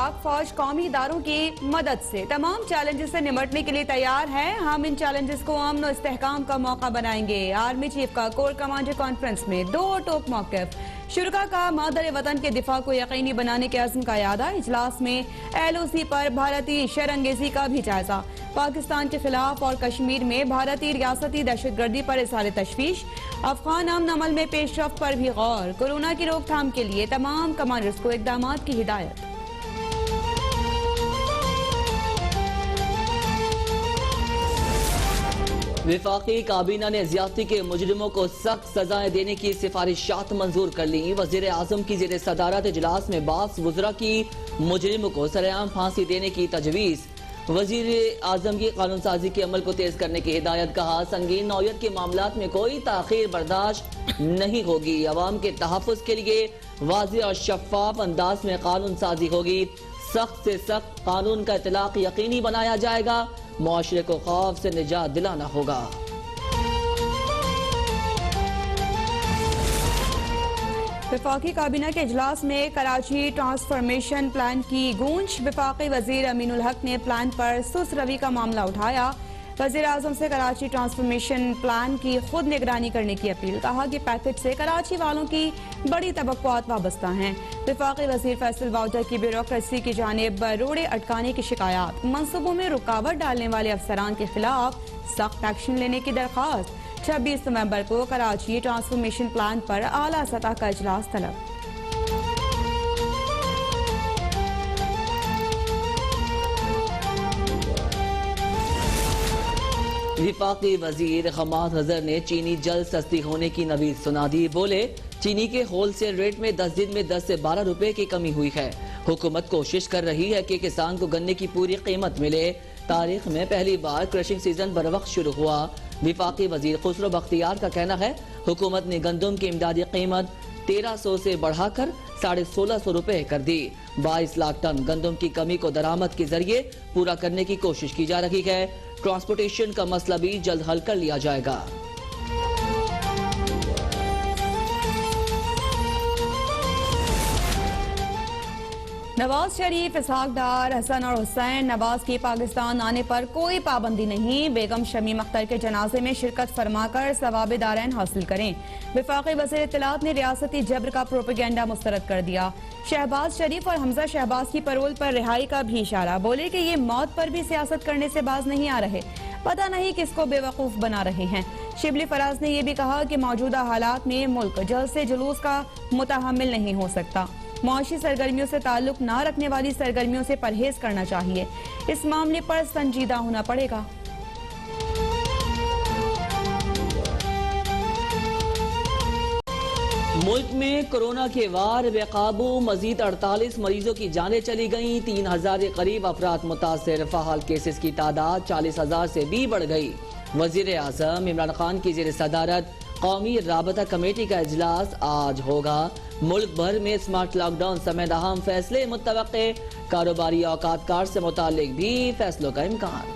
पाक फौज कौमी इदारों की मदद से तमाम चैलेंजेस से निमटने के लिए तैयार है। हम इन चैलेंजेस को अमन और इस्तेहकाम का मौका बनाएंगे। आर्मी चीफ का कोर कमांडर कॉन्फ्रेंस में दो टोक मौक़िफ़। शुरा का मादर वतन के दिफा को यकीनी बनाने के अज़्म का यादा। इजलास में LOC पर भारतीय शरअंगेजी का भी जायजा। पाकिस्तान के खिलाफ और कश्मीर में भारतीय रियासती दहशतगर्दी पर इज़हार तशवीश। अफगान अमन अमल में पेशरफ्त पर भी गौर। कोरोना की रोकथाम के लिए तमाम कमांडर्स को इक़दामात की हिदायत। विफाकी काबीना ने ज्यादती के मुजरिमों को सख्त सजाएं देने की सिफारिशात मंजूर कर ली। वजीर आजम की जेर सदारत इजलास में बास वज़रा की मुजरिमों को सरेआम फांसी देने की तजवीज़। वजीर आजम की कानून साजी के अमल को तेज करने की हिदायत। कहा, संगीन नौयत के मामलात में कोई ताखीर बर्दाश्त नहीं होगी। अवाम के तहफ़्फ़ुज़ के लिए वाज़ेह और शफ़ाफ अंदाज में कानून साजी होगी। सख्त से सख्त कानून का इतलाक़ यकीनी बनाया जाएगा। मुआशरे को खौफ से निजात दिलाना होगा। विफाकी काबीना के इजलास में कराची ट्रांसफॉर्मेशन प्लान की गूंज। विफाकी वजीर अमीनुल हक ने प्लान पर सुस्त रवि का मामला उठाया। वजीर आजम से कराची ट्रांसफॉर्मेशन प्लान की खुद निगरानी करने की अपील। कहा कि पैकेज से कराची वालों की बड़ी तवक्कुआत वाबस्ता हैं। विफाकी वजीर फैसल वाउडर की ब्यूरोक्रेसी की जानिब रोड़े अटकाने की शिकायत। मंसूबों में रुकावट डालने वाले अफसरान के खिलाफ सख्त एक्शन लेने की दरख्वास्त। 26 नवंबर को कराची ट्रांसफॉर्मेशन प्लान पर आला सतह का इजलास तलब। विफाकी वजीर हमाद अजहर ने चीनी जल्द सस्ती होने की नवीद सुना दी। बोले, चीनी के होलसेल रेट में 10 दिन में 10 से 12 रुपए की कमी हुई है। हुकूमत कोशिश कर रही है कि किसान को गन्ने की पूरी कीमत मिले। तारीख में पहली बार क्रशिंग सीजन बर वक्त शुरू हुआ। विफाकी वजीर खुसरो बख्तियार का कहना है, हुकूमत ने गंदम की इमदादी कीमत 1300 से बढ़ाकर 1650 रुपए कर दी। 22 लाख टन गंदम की कमी को दरामद के जरिए पूरा करने की कोशिश की जा रही है। ट्रांसपोर्टेशन का मसला भी जल्द हल कर लिया जाएगा। नवाज शरीफ, इसहाक डार, हसन और हुसैन नवाज की पाकिस्तान आने पर कोई पाबंदी नहीं। बेगम शमीम अख्तर के जनाजे में शिरकत फरमाकर सवाब दारैन हासिल करें। विफाकी वज़ीर इत्तलात ने रियासती जबर का प्रोपेगेंडा मुस्तरद कर दिया। शहबाज शरीफ और हमजा शहबाज की पैरोल पर रिहाई का भी इशारा। बोले कि ये मौत पर भी सियासत करने से बाज नहीं आ रहे, पता नहीं किसको बेवकूफ बना रहे हैं। शिबली फराज ने यह भी कहा कि मौजूदा हालात में मुल्क जल्द से जुलूस का मुतहम्मिल नहीं हो सकता। मुआशी सरगर्मियों से ताल्लुक न रखने वाली सरगर्मियों से परहेज करना चाहिए। इस मामले पर संजीदा होना पड़ेगा। मुल्क में कोरोना के वार बेकाबू। मजीद 48 मरीजों की जानें चली गईं। 3000 के करीब अफराद मुतासिर। फ़ाहल केसेस की तादाद 40,000 से भी बढ़ गई। वजीर आजम इमरान खान की जेर सदारत कौमी राबता कमेटी का इजलास आज होगा। मुल्क भर में स्मार्ट लॉकडाउन समेत अहम फैसले मुतवक्के। कारोबारी औकात कार्ड से मुतालिक भी फैसलों का इम्कान।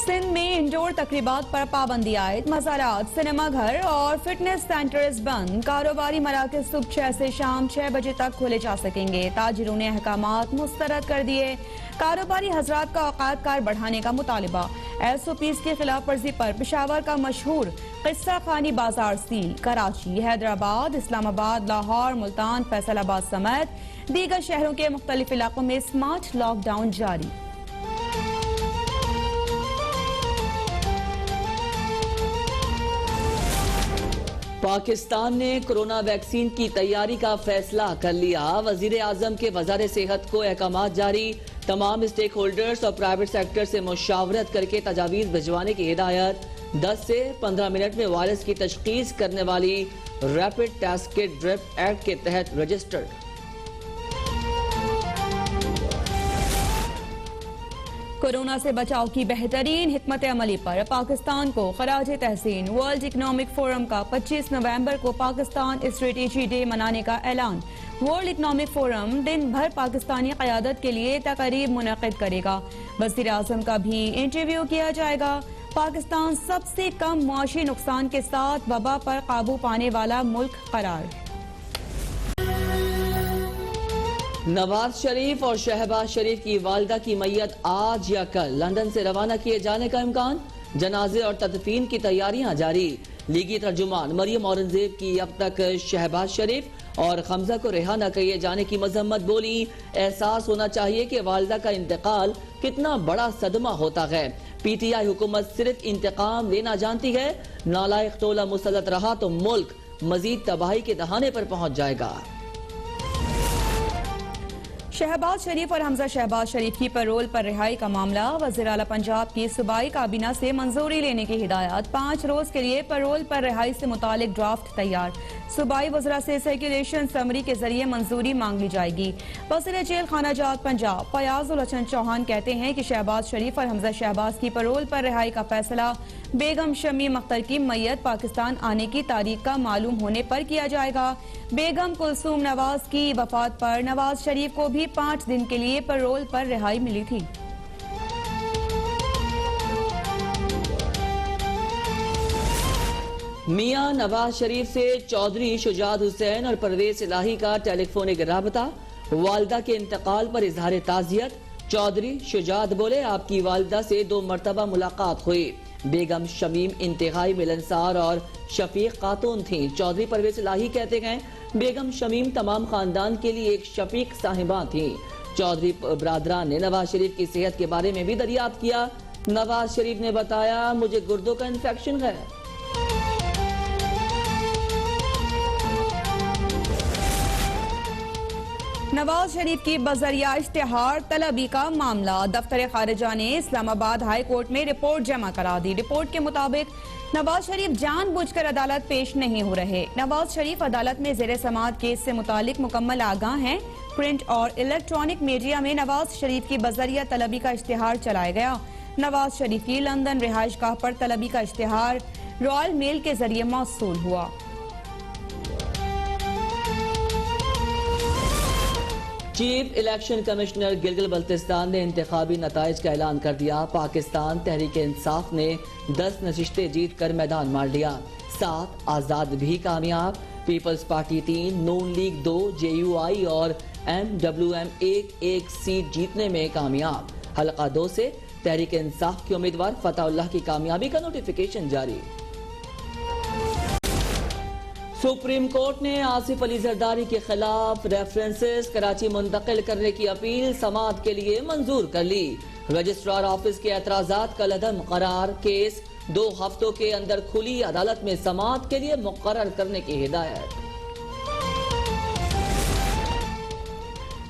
सिंध में इंडोर तकरीबात पर पाबंदी आयद। मज़ारात, सिनेमा घर और फिटनेस सेंटर्स बंद। कारोबारी मराकज़ सुबह 6 से शाम 6 बजे तक खोले जा सकेंगे। ताजिरों ने अहकामात मुस्तरद कर दिए। कारोबारी हजरात का औकात कार बढ़ाने का मुतालिबा। SOPs की खिलाफ वर्जी पर पेशावर का मशहूर किस्सा खानी बाजार सील। कराची, हैदराबाद, इस्लामाबाद, लाहौर, मुल्तान, फैसलाबाद समेत दीगर शहरों के मुख्तलिफ इलाकों में स्मार्ट लॉकडाउन जारी। पाकिस्तान ने कोरोना वैक्सीन की तैयारी का फैसला कर लिया। वजीर आजम के वज़ारे सेहत को अहकामात जारी। तमाम स्टेक होल्डर्स और प्राइवेट सेक्टर से मुशावरत करके तजावीज़ भिजवाने की हिदायत। 10 से 15 मिनट में वायरस की तशखीस करने वाली रैपिड टेस्ट किट ड्रिफ्ट एक्ट के तहत रजिस्टर्ड। कोरोना से बचाव की बेहतरीन हिकमत अमली पर पाकिस्तान को खराज तहसीन। वर्ल्ड इकनॉमिक फोरम का 25 नवंबर को पाकिस्तान स्ट्रेटेजी डे मनाने का ऐलान। वर्ल्ड इकनॉमिक फोरम दिन भर पाकिस्तानी क़यादत के लिए तकरीब मुनक़िद करेगा। वज़ीर आज़म का भी इंटरव्यू किया जाएगा। पाकिस्तान सबसे कम मुआशी नुकसान के साथ वबा पर काबू पाने वाला मुल्क करार। नवाज शरीफ और शहबाज शरीफ की वालिदा की मैयत आज या कल लंदन से रवाना किए जाने का इम्कान। जनाजे और तदफीन की तैयारियां जारी। लीगी तर्जुमान मरियम औरंगजेब की अब तक शहबाज शरीफ और खमजा को रिहा न किए जाने की मजम्मत बोली। एहसास होना चाहिए कि वालिदा का इंतकाल कितना बड़ा सदमा होता है। PTI हुकूमत सिर्फ इंतकाम लेना जानती है। नालायक टोला मुसल्लत रहा तो मुल्क मजीद तबाही के दहाने पर पहुंच जाएगा। शहबाज शरीफ और हमजा शहबाज शरीफ की पैरोल पर रिहाई का मामला। वज़ीर आला पंजाब की सूबाई काबीना से मंजूरी लेने की हिदायत। 5 रोज के लिए पैरोल पर रिहाई से मुतालिक ड्राफ्ट तैयार। सूबाई वज़रा से सर्कुलेशन समरी के जरिए मंजूरी मांग ली जाएगी। वज़ीर जेल खाना जात पंजाब फयाज उल हसन चौहान कहते हैं कि शहबाज शरीफ और हमजा शहबाज की पैरोल पर रिहाई का फैसला बेगम शमीम अख्तर की मैयत पाकिस्तान आने की तारीख का मालूम होने पर किया जाएगा। बेगम कुलसूम नवाज की वफात पर नवाज शरीफ को भी 5 दिन के लिए पैरोल पर रिहाई मिली थी। मियां नवाज शरीफ से चौधरी शुजात हुसैन और परवेज इलाही का टेलीफोनिक राबता। वालिदा के इंतकाल पर इजहार ताजियत। चौधरी शुजात बोले, आपकी वालिदा से 2 मरतबा मुलाकात हुई। बेगम शमीम इंतहाई मिलनसार और शफीक खातून थी। चौधरी परवेज इलाही कहते हैं, बेगम शमीम तमाम खानदान के लिए एक शफीक साहिबा थी। चौधरी बरादरान ने नवाज शरीफ की सेहत के बारे में भी दरियाफ्त किया। नवाज शरीफ ने बताया, मुझे गुर्दों का इन्फेक्शन है। नवाज शरीफ की बजरिया इश्तिहार तलबी का मामला। दफ्तर खारिजा ने इस्लामाबाद हाई कोर्ट में रिपोर्ट जमा करा दी। रिपोर्ट के मुताबिक नवाज शरीफ जानबूझकर अदालत पेश नहीं हो रहे। नवाज शरीफ अदालत में ज़ेरे समाअत केस से मुतालिक मुकम्मल आगाह हैं। प्रिंट और इलेक्ट्रॉनिक मीडिया में नवाज शरीफ की बजरिया तलबी का इश्तिहार चलाया गया। नवाज शरीफ की लंदन रिहाइशगाह पर तलबी का इश्तिहार रॉयल मेल के जरिए मौसूल हुआ। Chief election commissioner Gilgit Baltistan ने इंतखाबी नताइज का ऐलान कर दिया। पाकिस्तान तहरीक इंसाफ ने 10 नशिस्तें जीत कर मैदान मार लिया। 7 आजाद भी कामयाब। पीपल्स पार्टी 3, नून लीग 2, JUI और MWM एक सीट जीतने में कामयाब। हलका 2 से तहरीक इंसाफ के उम्मीदवार फतहुल्लाह की कामयाबी का नोटिफिकेशन जारी। सुप्रीम कोर्ट ने आसिफ अली जरदारी के खिलाफ रेफरेंसेस कराची मुंतकिल करने की अपील समाअत के लिए मंजूर कर ली। रजिस्ट्रार ऑफिस के एतराजात का लदम करार। केस 2 हफ्तों के अंदर खुली अदालत में समाअत के लिए मुकर्रर करने की हिदायत।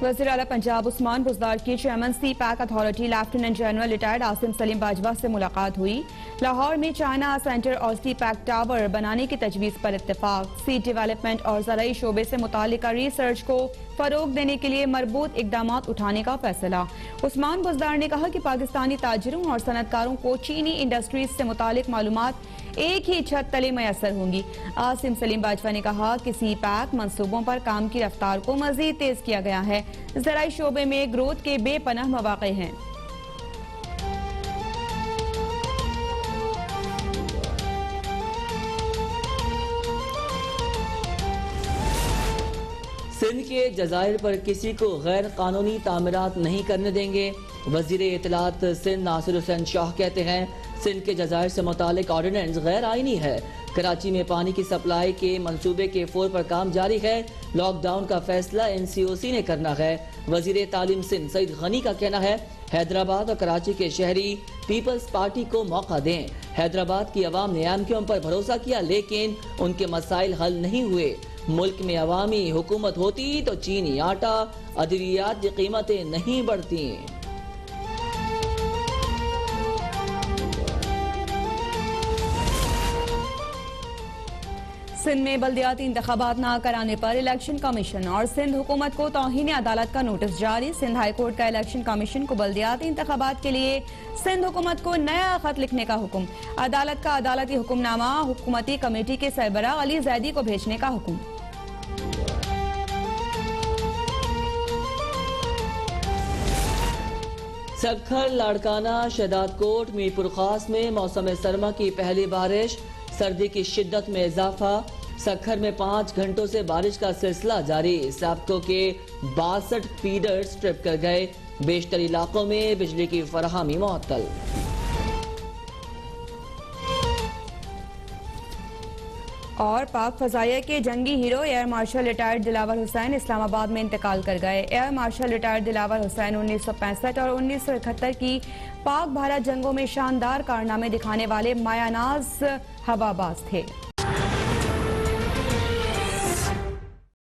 वज़ीर आला पंजाब उस्मान बुज़दार की chairman CPAC authority lieutenant general retired Asim Salim Bajwa से मुलाकात हुई। लाहौर में चाइना सेंटर और CPAC टावर बनाने की तजवीज़ पर इत्तेफाक। सीड डेवलपमेंट और ज़राई शोबे से मुतालिका रिसर्च को फरोग देने के लिए मरबूत इकदामात उठाने का फैसला। उस्मान बुज़दार ने कहा कि पाकिस्तानी ताजिरों और सनतकारों को चीनी इंडस्ट्रीज से मुतालिक मालूमात एक ही छत तले मैसर होंगी। आसिम सलीम बाजवा ने कहा कि CPAC मंसूबों पर काम की रफ्तार को मजीद तेज किया गया है। ज़राई शोबे में ग्रोथ के बेपनाह मौक़े हैं। सिंध के जजायर पर किसी को गैर कानूनी तामीरात नहीं करने देंगे। वजीर इत्तलात सिंध नासिर हुसैन शाह कहते हैं, सिंध के जजायर से मुतालिक ऑर्डिनेंस गैर आईनी है। कराची में पानी की सप्लाई के मंसूबे के फोर पर काम जारी है। लॉकडाउन का फैसला NCOC ने करना है। वजीर तालीम सिंध सईद गनी का कहना है, हैदराबाद और कराची के शहरी पीपल्स पार्टी को मौका दें। हैदराबाद की अवाम ने MQM पर भरोसा किया, लेकिन उनके मसाइल हल नहीं हुए। मुल्क में अवामी हुकूमत होती तो चीनी आटा, अद्वियात की कीमतें नहीं बढ़ती। सिंध में बल्दियाती इंतखाबात न कराने पर इलेक्शन कमीशन और सिंध हुकूमत को तौहीन अदालत का नोटिस जारी। सिंध हाई कोर्ट का इलेक्शन कमीशन को बल्दियाती इंतखाबात के लिए सिंध हुकूमत को नया खत लिखने का हुक्म। अदालत का अदालती हुक्मनामा हुकूमती कमेटी के सरबरा अली जैदी को भेजने का हुक्म। सखर, लाड़काना, शहदाद कोट, मीरपुर खास में मौसम सरमा की पहली बारिश। सर्दी की शिद्दत में इजाफा। सखर में 5 घंटों से बारिश का सिलसिला जारी। साप्तो के 62 फीडर्स ट्रिप कर गए। बेशतर इलाकों में बिजली की फराहमी मुअत्तल। और पाक फजाइया के जंगी hero air marshal retired Dilawar Hussain Islamabad में इंतकाल कर गए। Air marshal retired Dilawar Hussain 1965 और 1971 की पाक भारत जंगों में शानदार कारनामे दिखाने वाले मायानाज हवाबाज थे।